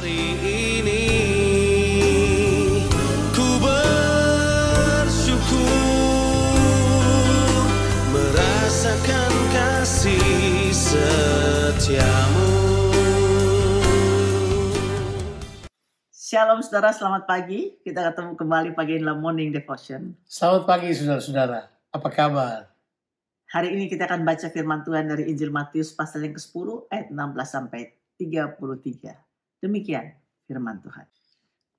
hari ini ku bersyukur merasakan kasih setiamu. Shalom saudara, selamat pagi. Kita ketemu kembali pagi dalam Morning Devotion. Selamat pagi saudara-saudara, apa kabar? Hari ini kita akan baca firman Tuhan dari Injil Matius pasal yang ke-10 ayat 16-33. Demikian firman Tuhan.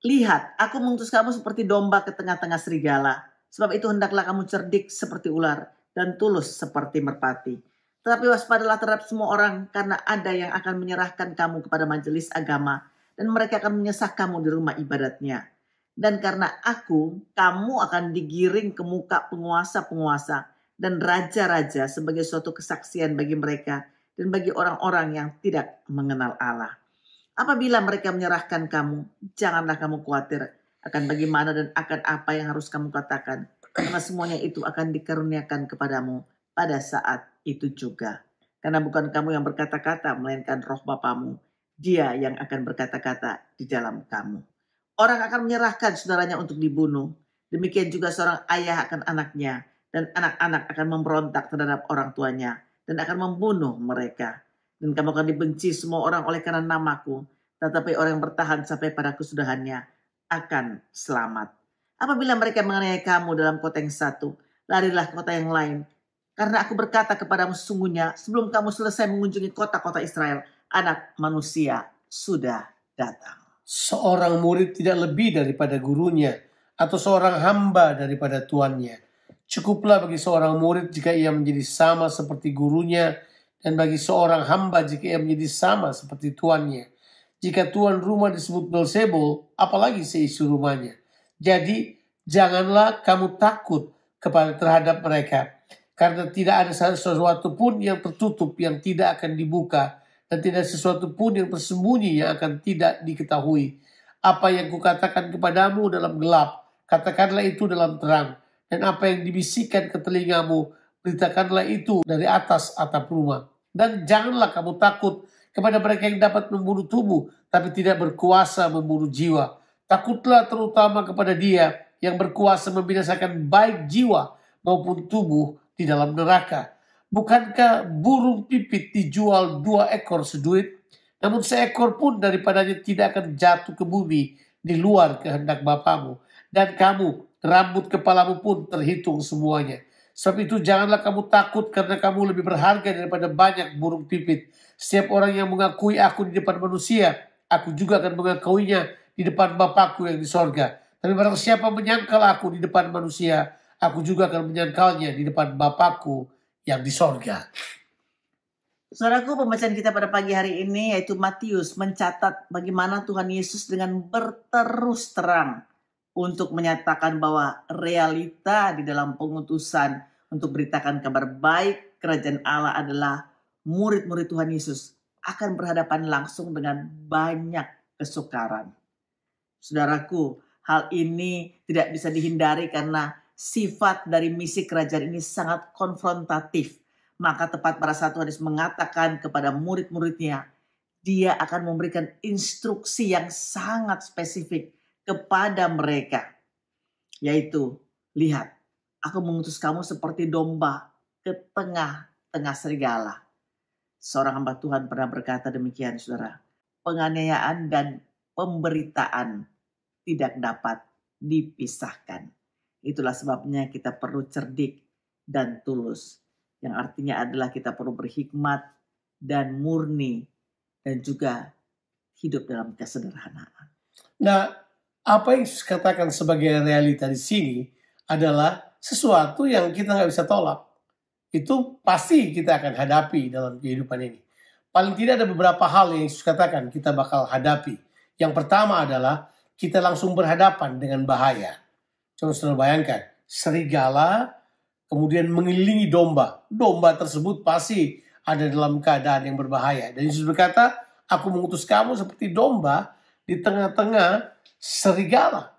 Lihat, aku mengutus kamu seperti domba ke tengah-tengah serigala. Sebab itu hendaklah kamu cerdik seperti ular dan tulus seperti merpati. Tetapi waspadalah terhadap semua orang, karena ada yang akan menyerahkan kamu kepada majelis agama, dan mereka akan menyesah kamu di rumah ibadatnya. Dan karena aku, kamu akan digiring ke muka penguasa-penguasa dan raja-raja sebagai suatu kesaksian bagi mereka dan bagi orang-orang yang tidak mengenal Allah. Apabila mereka menyerahkan kamu, janganlah kamu khawatir akan bagaimana dan akan apa yang harus kamu katakan, karena semuanya itu akan dikaruniakan kepadamu pada saat itu juga. Karena bukan kamu yang berkata-kata, melainkan Roh Bapamu, Dia yang akan berkata-kata di dalam kamu. Orang akan menyerahkan saudaranya untuk dibunuh. Demikian juga seorang ayah akan anaknya, dan anak-anak akan memberontak terhadap orang tuanya, dan akan membunuh mereka. Dan kamu akan dibenci semua orang oleh karena namaku, tetapi orang yang bertahan sampai pada kesudahannya akan selamat. Apabila mereka menganiaya kamu dalam kota yang satu, larilah ke kota yang lain. Karena aku berkata kepadamu sesungguhnya, sebelum kamu selesai mengunjungi kota-kota Israel, Anak Manusia sudah datang. Seorang murid tidak lebih daripada gurunya, atau seorang hamba daripada tuannya. Cukuplah bagi seorang murid jika ia menjadi sama seperti gurunya, dan bagi seorang hamba jika ia menjadi sama seperti tuannya. Jika tuan rumah disebut Beelzebul, apalagi seisi rumahnya. Jadi janganlah kamu takut terhadap mereka, karena tidak ada sesuatu pun yang tertutup yang tidak akan dibuka, dan tidak sesuatu pun yang tersembunyi yang akan tidak diketahui. Apa yang kukatakan kepadamu dalam gelap, katakanlah itu dalam terang. Dan apa yang dibisikkan ke telingamu, beritakanlah itu dari atas atap rumah. Dan janganlah kamu takut kepada mereka yang dapat membunuh tubuh, tapi tidak berkuasa membunuh jiwa. Takutlah terutama kepada Dia yang berkuasa membinasakan baik jiwa maupun tubuh di dalam neraka. Bukankah burung pipit dijual 2 ekor seduit? Namun seekor pun daripadanya tidak akan jatuh ke bumi di luar kehendak Bapamu. Dan kamu, rambut kepalamu pun terhitung semuanya. Sebab itu janganlah kamu takut, karena kamu lebih berharga daripada banyak burung pipit. Setiap orang yang mengakui aku di depan manusia, aku juga akan mengakuinya di depan Bapakku yang di sorga. Tapi barang siapa menyangkal aku di depan manusia, aku juga akan menyangkalnya di depan Bapakku yang di sorga. Saudaraku, pembacaan kita pada pagi hari ini yaitu Matius mencatat bagaimana Tuhan Yesus dengan berterus terang untuk menyatakan bahwa realita di dalam pengutusan untuk beritakan kabar baik kerajaan Allah adalah murid-murid Tuhan Yesus akan berhadapan langsung dengan banyak kesukaran. Saudaraku, hal ini tidak bisa dihindari karena sifat dari misi kerajaan ini sangat konfrontatif. Maka tepat pada saat Tuhan Yesus mengatakan kepada murid-muridnya, Dia akan memberikan instruksi yang sangat spesifik kepada mereka. Yaitu, lihat, aku mengutus kamu seperti domba ke tengah-tengah serigala. Seorang hamba Tuhan pernah berkata demikian, saudara. Penganiayaan dan pemberitaan tidak dapat dipisahkan. Itulah sebabnya kita perlu cerdik dan tulus. Yang artinya adalah kita perlu berhikmat dan murni. Dan juga hidup dalam kesederhanaan. Nah, apa yang Yesus katakan sebagai realita di sini adalah sesuatu yang kita nggak bisa tolak. Itu pasti kita akan hadapi dalam kehidupan ini. Paling tidak ada beberapa hal yang Yesus katakan kita bakal hadapi. Yang pertama adalah kita langsung berhadapan dengan bahaya. Coba saudara bayangkan, serigala kemudian mengelilingi domba. Domba tersebut pasti ada dalam keadaan yang berbahaya. Dan Yesus berkata, aku mengutus kamu seperti domba di tengah-tengah serigala.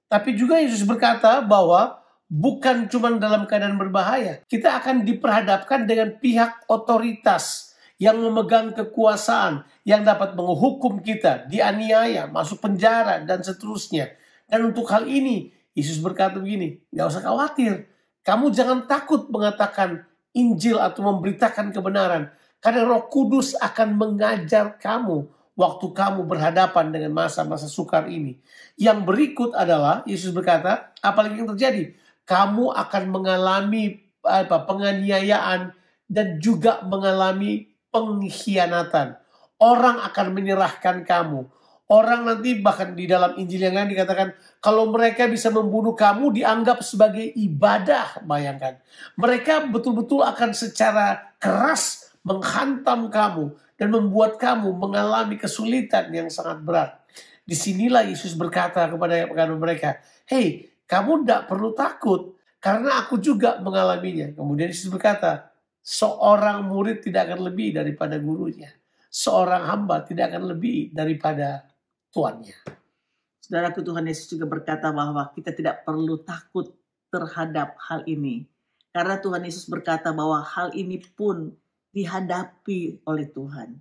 Tapi juga Yesus berkata bahwa bukan cuma dalam keadaan berbahaya. Kita akan diperhadapkan dengan pihak otoritas yang memegang kekuasaan, yang dapat menghukum kita, dianiaya, masuk penjara, dan seterusnya. Dan untuk hal ini, Yesus berkata begini, gak usah khawatir. Kamu jangan takut mengatakan Injil atau memberitakan kebenaran. Karena Roh Kudus akan mengajar kamu waktu kamu berhadapan dengan masa-masa sukar ini. Yang berikut adalah, Yesus berkata, apalagi yang terjadi? Kamu akan mengalami penganiayaan dan juga mengalami pengkhianatan. Orang akan menyerahkan kamu. Orang nanti bahkan di dalam Injil yang lain dikatakan, kalau mereka bisa membunuh kamu dianggap sebagai ibadah. Bayangkan. Mereka betul-betul akan secara keras menghantam kamu dan membuat kamu mengalami kesulitan yang sangat berat. Disinilah Yesus berkata kepada mereka, hey, kamu tidak perlu takut karena aku juga mengalaminya. Kemudian Yesus berkata, seorang murid tidak akan lebih daripada gurunya. Seorang hamba tidak akan lebih daripada tuannya. Saudaraku, Tuhan Yesus juga berkata bahwa kita tidak perlu takut terhadap hal ini. Karena Tuhan Yesus berkata bahwa hal ini pun dihadapi oleh Tuhan.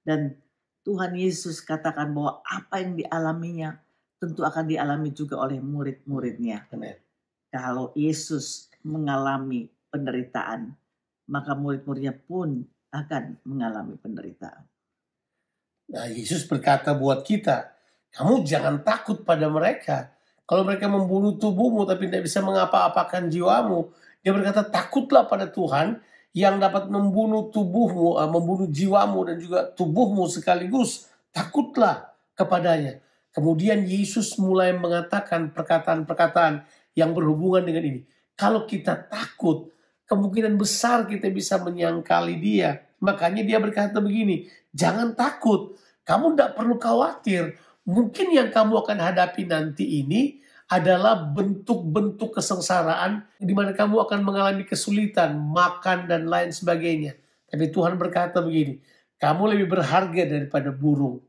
Dan Tuhan Yesus katakan bahwa apa yang dialaminya tentu akan dialami juga oleh murid-muridnya. Amen. Kalau Yesus mengalami penderitaan, maka murid-muridnya pun akan mengalami penderitaan. Nah, Yesus berkata buat kita, kamu jangan takut pada mereka. Kalau mereka membunuh tubuhmu tapi tidak bisa mengapa-apakan jiwamu, dia berkata takutlah pada Tuhan yang dapat membunuh tubuhmu, membunuh jiwamu dan juga tubuhmu sekaligus. Takutlah kepadanya. Kemudian Yesus mulai mengatakan perkataan-perkataan yang berhubungan dengan ini. Kalau kita takut, kemungkinan besar kita bisa menyangkali dia. Makanya dia berkata begini, jangan takut, kamu tidak perlu khawatir. Mungkin yang kamu akan hadapi nanti ini adalah bentuk-bentuk kesengsaraan di mana kamu akan mengalami kesulitan, makan dan lain sebagainya. Tapi Tuhan berkata begini, kamu lebih berharga daripada burung.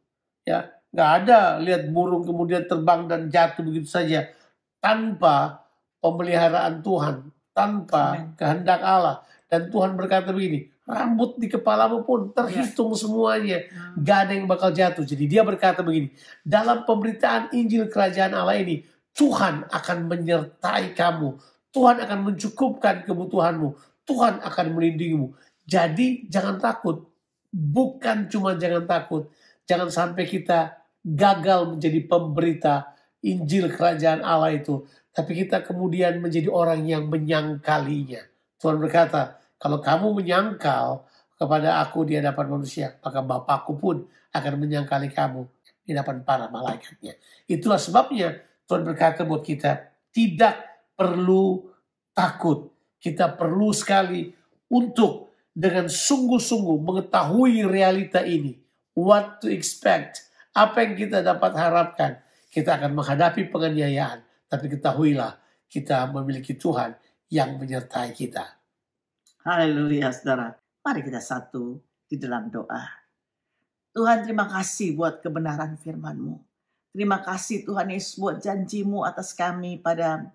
Ya, nggak ada lihat burung kemudian terbang dan jatuh begitu saja tanpa pemeliharaan Tuhan, tanpa kehendak Allah. Dan Tuhan berkata begini, rambut di kepalamu pun terhitung semuanya. Gak ada yang bakal jatuh. Jadi dia berkata begini, dalam pemberitaan Injil Kerajaan Allah ini, Tuhan akan menyertai kamu. Tuhan akan mencukupkan kebutuhanmu. Tuhan akan melindungimu. Jadi jangan takut. Bukan cuma jangan takut. Jangan sampai kita gagal menjadi pemberita Injil Kerajaan Allah itu. Tapi kita kemudian menjadi orang yang menyangkalinya. Tuhan berkata, kalau kamu menyangkal kepada aku di hadapan manusia, maka Bapakku pun akan menyangkali kamu di hadapan para malaikatnya. Itulah sebabnya Tuhan berkata buat kita, tidak perlu takut. Kita perlu sekali untuk dengan sungguh-sungguh mengetahui realita ini. What to expect. Apa yang kita dapat harapkan. Kita akan menghadapi penganiayaan. Tapi ketahuilah, kita memiliki Tuhan yang menyertai kita. Haleluya, saudara. Mari kita satu di dalam doa. Tuhan, terima kasih buat kebenaran firman-Mu. Terima kasih Tuhan Yesus buat janji-Mu atas kami pada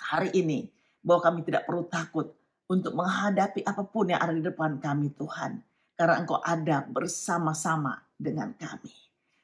hari ini. Bahwa kami tidak perlu takut untuk menghadapi apapun yang ada di depan kami, Tuhan. Karena Engkau ada bersama-sama dengan kami.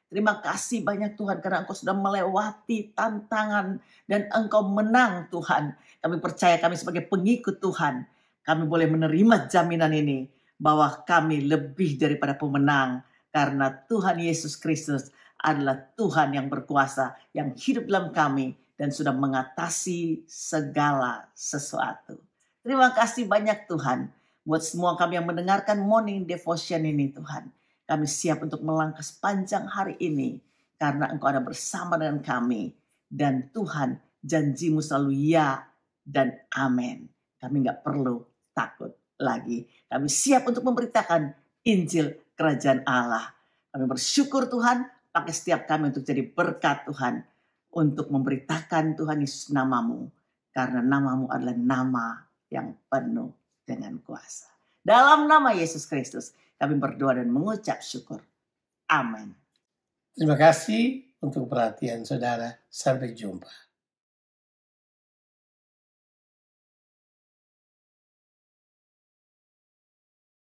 Terima kasih banyak Tuhan karena Engkau sudah melewati tantangan dan Engkau menang, Tuhan. Kami percaya kami sebagai pengikut Tuhan, kami boleh menerima jaminan ini bahwa kami lebih daripada pemenang karena Tuhan Yesus Kristus adalah Tuhan yang berkuasa, yang hidup dalam kami dan sudah mengatasi segala sesuatu. Terima kasih banyak Tuhan buat semua kami yang mendengarkan Morning Devotion ini, Tuhan. Kami siap untuk melangkah sepanjang hari ini karena Engkau ada bersama dengan kami. Dan Tuhan, janji-Mu selalu ya dan amin. Kami gak perlu takut lagi. Kami siap untuk memberitakan Injil Kerajaan Allah. Kami bersyukur Tuhan, pakai setiap kami untuk jadi berkat Tuhan. Untuk memberitakan Tuhan Yesus nama-Mu. Karena nama-Mu adalah nama yang penuh dengan kuasa. Dalam nama Yesus Kristus, kami berdoa dan mengucap syukur. Amin. Terima kasih untuk perhatian saudara. Sampai jumpa.